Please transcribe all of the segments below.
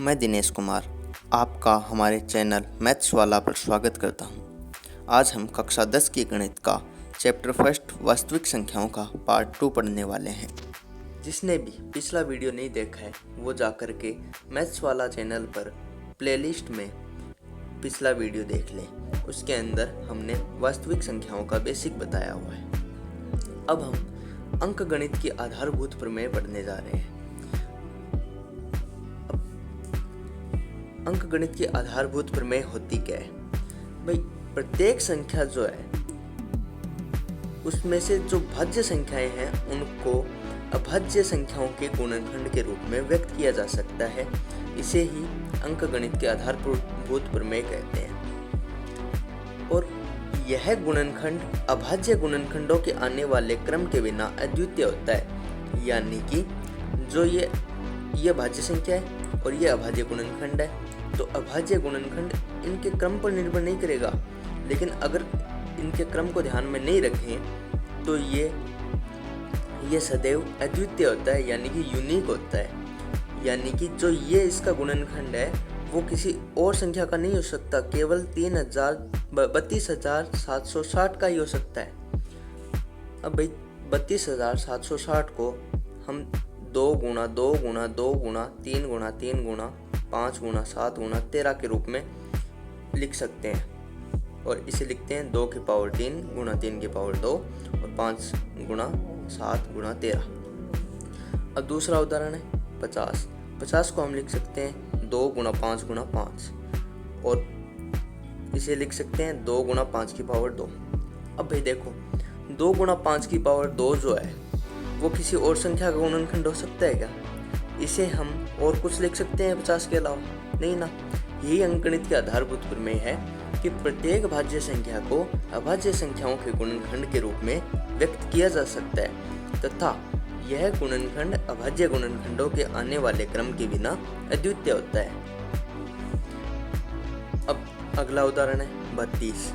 मैं दिनेश कुमार आपका हमारे चैनल मैथ्स वाला पर स्वागत करता हूं। आज हम कक्षा 10 की गणित का चैप्टर फर्स्ट वास्तविक संख्याओं का पार्ट 2 पढ़ने वाले हैं। जिसने भी पिछला वीडियो नहीं देखा है वो जाकर के मैथ्स वाला चैनल पर प्लेलिस्ट में पिछला वीडियो देख लें। उसके अंदर हमने वास्तविक संख्याओं का बेसिक बताया हुआ है। अब हम अंक गणित की आधारभूत प्रमेय पढ़ने जा रहे हैं। अंक गणित की आधारभूत प्रमेय होती क्या है भाई? प्रत्येक संख्या जो है उसमें से जो भाज्य संख्याएं हैं उनको अभाज्य संख्याओं के गुणनखंड के रूप में व्यक्त किया जा सकता है। इसे ही अंक गणित के आधारभूत प्रमेय कहते हैं। और यह गुणनखंड अभाज्य गुणनखंडों के आने वाले क्रम के बिना अद्वितीय होता है, यानी कि जो ये भाज्य संख्या है और ये अभाज्य गुणनखंड है, तो अभाज्य गुणनखंड इनके क्रम पर निर्भर नहीं करेगा। लेकिन अगर इनके क्रम को ध्यान में नहीं रखें तो ये सदैव अद्वितीय होता है, यानी कि यूनिक होता है। यानी कि जो ये इसका गुणनखंड है वो किसी और संख्या का नहीं हो सकता, केवल 32,760 का ही हो सकता है। अब भाई 32,760 को हम 2 गुणा 2 गुणा 2 गुणा 3 गुणा 3 गुणा 5 गुणा 7 गुणा 13 के रूप में लिख सकते हैं। और इसे लिखते हैं 2 की पावर 3 गुणा 3 की पावर 2 और 5 गुणा 7 गुणा 13। अब दूसरा उदाहरण है 50 को हम लिख सकते हैं 2 गुणा 5 गुणा 5 और इसे लिख सकते हैं 2 गुणा 5 की पावर 2। अब भाई देखो 2 गुणा 5 की पावर 2 जो है वो किसी और संख्या का गुणनखंड हो सकता है क्या? इसे हम और कुछ लिख सकते हैं 50 के अलावा? नहीं ना। यही अंकगणित के आधारभूत प्रमेय है कि प्रत्येक भाज्य संख्या को अभाज्य संख्याओं के गुणनखंड के रूप में व्यक्त किया जा सकता है तथा यह गुणनखंड अभाज्य गुणनखंडों के आने वाले क्रम के बिना अद्वितीय होता है। अब अगला उदाहरण है 52।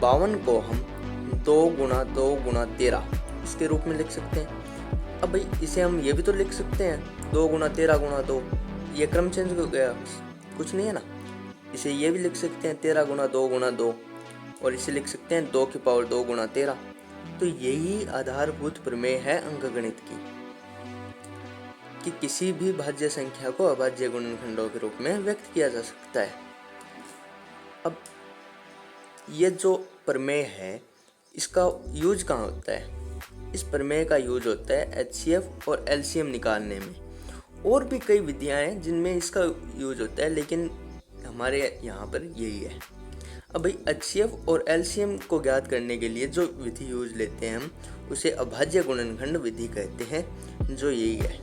52 को हम 2 गुणा 2 गुणा 13 इसके रूप में लिख सकते हैं। अब भाई इसे हम ये भी तो लिख सकते हैं 2 गुणा 13 गुणा 2, ये क्रम चेंज हो गया, कुछ नहीं है ना। इसे ये भी लिख सकते हैं 13 गुणा 2 गुणा 2 और इसे लिख सकते हैं 2 की पावर 2 गुणा 13। तो यही आधारभूत प्रमेय है अंकगणित की कि किसी भी भाज्य संख्या को अभाज्य गुणनखंडों के रूप में व्यक्त किया जा सकता है। अब ये जो प्रमेय है इसका यूज कहाँ होता है? इस प्रमेय का यूज होता है HCF और LCM निकालने में। और भी कई विधियां हैं जिनमें इसका यूज होता है, लेकिन हमारे यहाँ पर यही है। अब भाई HCF और LCM को ज्ञात करने के लिए जो विधि यूज लेते हैं हम उसे अभाज्य गुणनखंड विधि कहते हैं, जो यही है।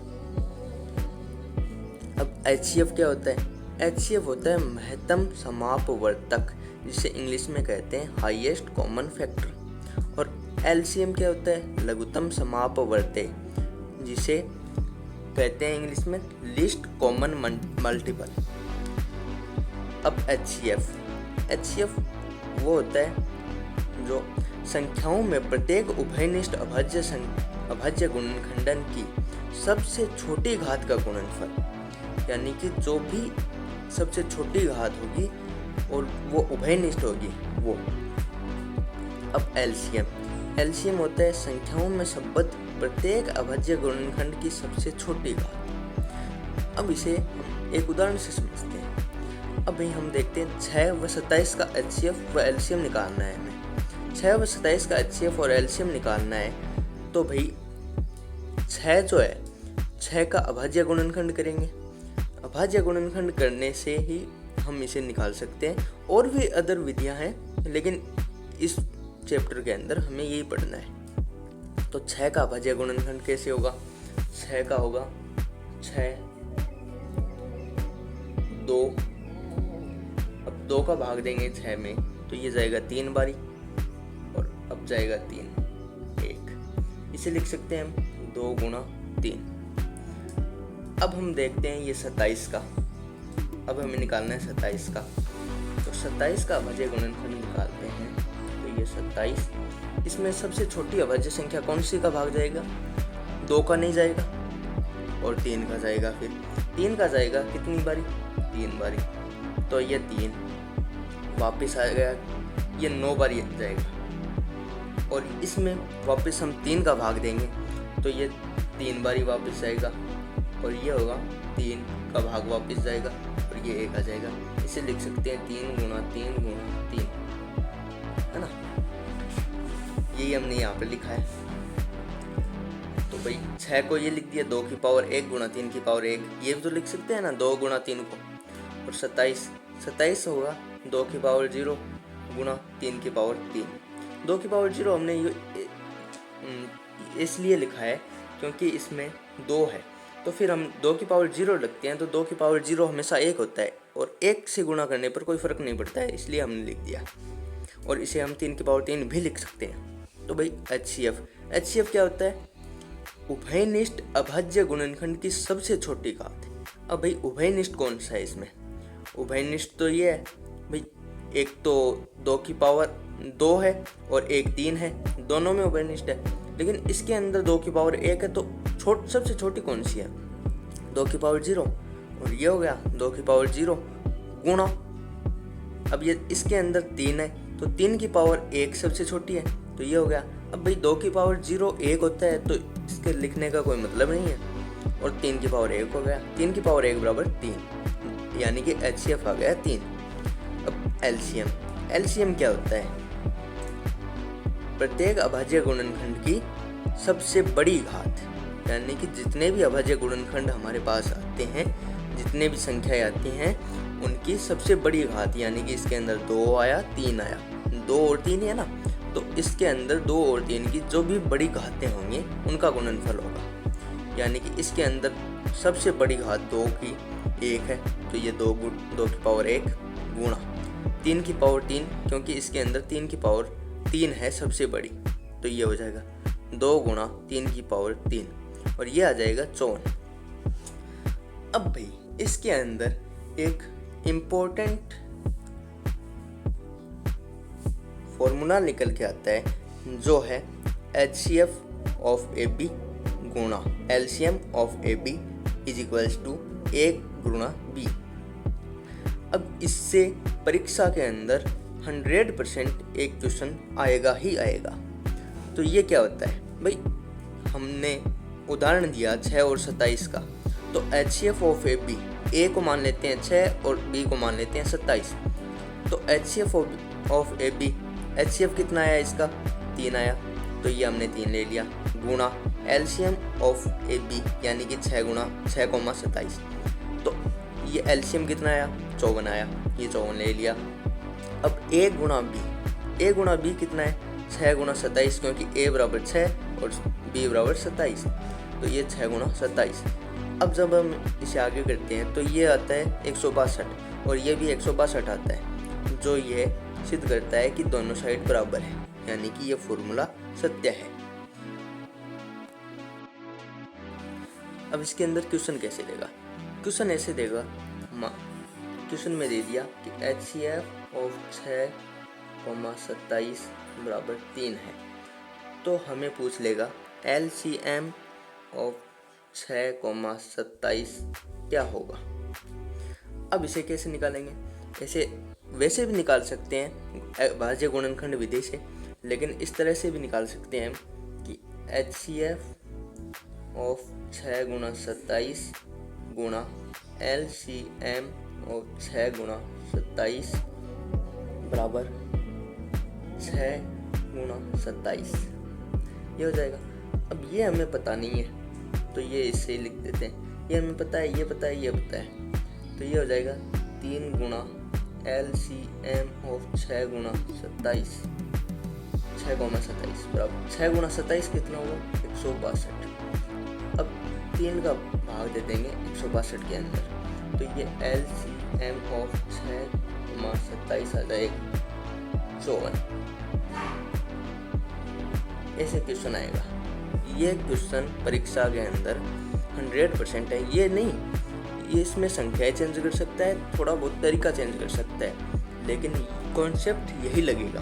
अब HCF क्या होता है? HCF होता है महत्तम समापवर्तक, जिसे इंग्लिश में कहते हैं हाईएस्ट कॉमन फैक्टर। और LCM क्या होता है? लघुत्तम समापवर्त्य, जिसे कहते हैं इंग्लिश में लीस्ट कॉमन मल्टीपल। अब HCF वो होता है जो संख्याओं में प्रत्येक उभयनिष्ठ अभाज्य गुणनखंडन की सबसे छोटी घात का गुणनफल, यानी कि जो भी सबसे छोटी घात होगी और वो उभयनिष्ठ होगी वो। अब LCM होता है संख्याओं में संबद्ध प्रत्येक अभाज्य गुणनखंड की सबसे छोटी घात। अब इसे हम एक उदाहरण से समझते हैं। अब भाई हम देखते हैं 6 व 27 का HCF व LCM निकालना है हमें। 6 व 27 का HCF और LCM निकालना है तो भाई 6 जो है 6 का अभाज्य गुणनखंड करेंगे। अभाज्य गुणनखंड करने से ही हम इसे निकाल सकते हैं। और भी अदर विधियां हैं, लेकिन इस चैप्टर के अंदर हमें यही पढ़ना है। तो 6 का अभाज्य गुणनखंड कैसे होगा? 6 का होगा 6 2। अब 2 का भाग देंगे 6 में तो ये जाएगा 3 बारी और अब जाएगा 3 1। इसे लिख सकते हैं हम 2 गुणा 3। अब हम देखते हैं ये 27 का। अब हमें निकालना है 27 का। तो 27 का अभाज्य गुणनखंड निकालते हैं तो ये 27, इसमें सबसे छोटी अभाज्य संख्या कौन सी का भाग जाएगा? 2 का नहीं जाएगा। और 3 का जाएगा, फिर 3 का जाएगा कितनी बारी, 3 बारी, तो ये 3 वापस आ गया, ये 9 बारी जाएगा। और इसमें वापस हम 3 का भाग देंगे तो ये 3 बारी वापस जाएगा, और ये होगा 3 का भाग वापस जाएगा और ये 1 आ जाएगा। इसे लिख सकते हैं 3 गुणा 3 गुणा 3, है ना। यही हमने यहाँ पे लिखा है। तो भाई 6 को ये लिख दिया 2 की पावर 1 गुणा 3 की पावर 1, ये भी तो लिख सकते हैं ना 2 गुणा 3 को। और 27 होगा 2 की पावर 0 गुणा 3 की पावर 3। 2 की पावर 0 हमने इसलिए लिखा है क्योंकि इसमें 2 है, तो फिर हम 2 की पावर 0 लगते हैं, तो 2 की पावर 0 हमेशा 1 होता है और 1 से गुणा करने पर कोई फ़र्क नहीं पड़ता है, इसलिए हमने लिख दिया। और इसे हम 3 की पावर 3 भी लिख सकते हैं। तो भाई HCF क्या होता है, उभयनिष्ठ अभाज्य गुणनखंड की सबसे छोटी घात। अब भाई उभयनिष्ठ कौन सा है इसमें, उभयनिष्ठ तो ये है भाई, एक तो 2 की पावर 2 है और एक 3 है, दोनों में उभयनिष्ठ है। लेकिन इसके अंदर 2 की पावर 1 है, तो सबसे छोटी कौन सी है, 2 की पावर 0, और ये हो गया 2 की पावर 0 गुणा, अब ये इसके अंदर 3 है तो 3 की पावर 1 सबसे छोटी है, तो ये हो गया। अब भाई 2 की पावर 0 1 होता है, तो इसके लिखने का कोई मतलब नहीं है, और 3 की पावर 1 हो गया, 3 की पावर 1 बराबर 3, यानी कि HCF आ गया 3। अब LCM क्या होता है, प्रत्येक अभाज्य गुणनखंड की सबसे बड़ी घात, यानी कि जितने भी अभाज्य गुणनखंड हमारे पास आते हैं, जितने भी संख्याएं आती हैं, उनकी सबसे बड़ी घात, यानी कि इसके अंदर 2 आया 3 आया, 2 और 3 है ना, तो इसके अंदर 2 और 3 की जो भी बड़ी घातें होंगी उनका गुणनफल होगा। यानी कि इसके अंदर सबसे बड़ी घात 2 की 1 है, तो ये 2 की पावर 1 गुणा 3 की पावर 3, क्योंकि इसके अंदर 3 की पावर 3 है सबसे बड़ी, तो ये हो जाएगा 2 गुणा 3 की पावर 3, और ये आ जाएगा 54। अब भाई इसके अंदर एक इम्पोर्टेंट फॉर्मूला निकल के आता है, जो है HCF ऑफ AB गुणा LCM of AB is equals to 1 गुणा B। अब इससे परीक्षा के अंदर 100% एक क्वेश्चन आएगा ही आएगा। तो ये क्या होता है भाई, हमने उदाहरण दिया 6 और 27 का, तो HCF ऑफ AB, A को मान लेते हैं 6 और B को मान लेते हैं 27, तो HCF ऑफ AB, HCF कितना आया इसका, 3 आया, तो ये हमने 3 ले लिया, गुणा LCM ऑफ AB, यानी कि 6 गुणा 6,27, तो ये LCM कितना आया, 54 आया, ये 54 ले लिया। अब A गुणा B कितना है, 6 गुणा 27, क्योंकि A बराबर 6 और B बराबर 27, तो ये 6 गुणा 27। अब जब हम इसे आगे करते हैं तो ये आता है 162, और ये भी 162 आता है, जो ये सिद्ध करता है कि दोनों साइड बराबर है, यानी कि ये फॉर्मूला सत्य है। अब इसके अंदर क्वेश्चन कैसे देगा, क्वेश्चन ऐसे देगा, क्वेश्चन में दे दिया कि HCF ऑफ 6,27 बराबर 3 है, तो हमें पूछ लेगा LCM ऑफ 6,27 क्या होगा। अब इसे कैसे निकालेंगे, ऐसे वैसे भी निकाल सकते हैं भाज्य गुणनखंड विधि से, लेकिन इस तरह से भी निकाल सकते हैं कि HCF ऑफ 6 गुणा 27 गुणा LCM ऑफ 6 गुणा 27 बराबर 6 गुणा 27, ये हो जाएगा। अब ये हमें पता नहीं है, तो ये इससे ही लिख देते हैं, ये हमें पता है, ये पता है, ये पता है, तो ये हो जाएगा 3 गुणा LCM ऑफ 6 गुणा 27, 6,27 बराबर 6 गुणा 27 कितना होगा, 162। अब 3 का भाग दे देंगे 162 के अंदर, तो ये LCM ऑफ 6,27 आ जाएगा 54। ऐसे क्वेश्चन आएगा। ये क्वेश्चन परीक्षा के अंदर 100% है, ये नहीं, ये इसमें संख्याएं चेंज कर सकता है, थोड़ा बहुत तरीका चेंज कर सकता है, लेकिन कॉन्सेप्ट यही लगेगा।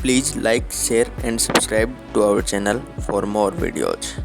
Please like, share and subscribe to our channel for more videos.